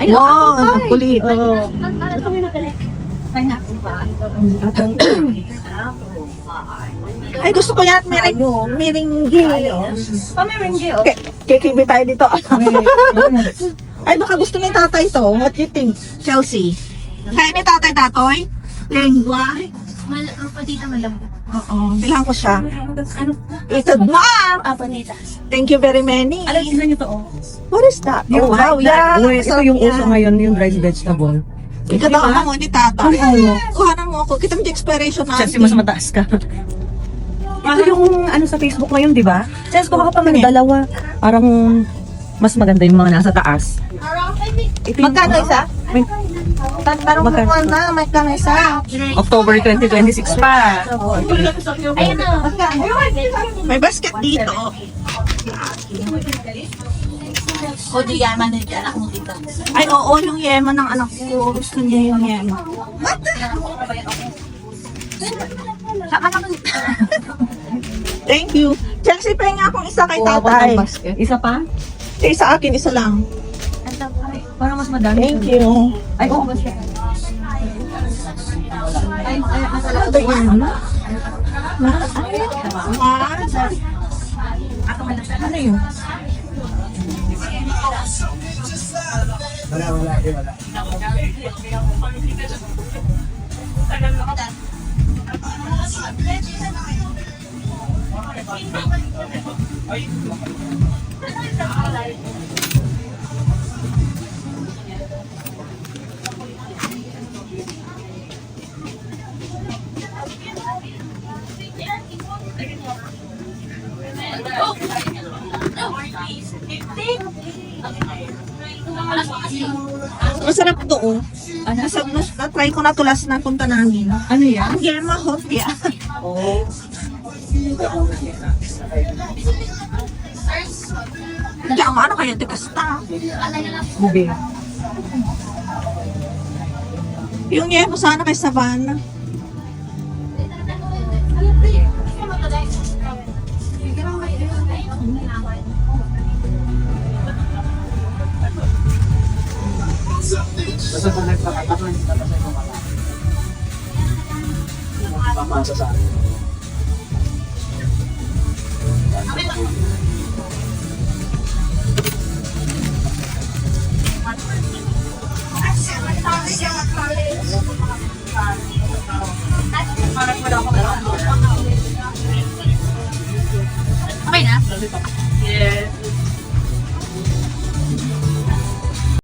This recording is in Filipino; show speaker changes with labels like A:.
A: Ay,
B: Wow, ang kulit. Ay, gusto ko yan. Merengue.
A: Pamiringge, oh.
B: Kikibi tayo dito. Ay, baka gusto ni tatay to. What you think, Chelsea? Kaya ni tatay tatoy? Lengua?
A: Patita malambot.
B: Oo, bilang ko siya.
A: Ano?
B: Ito, ma'am!
A: Panitas.
B: Thank you very many.
A: Alam, isa nyo to, oh.
B: What is that? Oh, wow, yeah.
C: Ito yung uso ngayon, yung dried vegetable.
B: Ikatawa mo ni tatay. Kuhanan mo ako. Kita mo yung expiration natin.
C: Kasi mas mataas ka. Ito yung ano sa Facebook ngayon, di ba? Sense ko pa ng dalawa. Parang mas maganda yung mga nasa taas. Ito yung,
B: Magkano isa? Tanong mo
C: Magkano?
B: na, magkano isa?
C: October 2026 pa.
A: Ayun na.
B: May basket dito.
A: O, di yaman na anak mo dito.
B: Ay, oo, yung yema ng anak ko. Gusto niya yung yema. Thank you. Chelsea, pahinga akong isa kay tatay.
C: Isa pa?
B: Sa akin, isa lang.
C: Parang mas madami.
B: Thank you.
C: Ay, oo.
B: Ano ba yan? Ano yun? Masarap to, oh. Na-try ko na to last na punta namin.
C: Ano yan?
B: Yema hot, yeah.
C: Oh.
B: Diyan, ano kaya tikasta?
C: Bubi.
B: Yung yema sana kay Savannah.
D: Basta kung nagpakataon, hindi ka kasi kumakataon. Pamasa sa akin.
A: Okay na? Yes.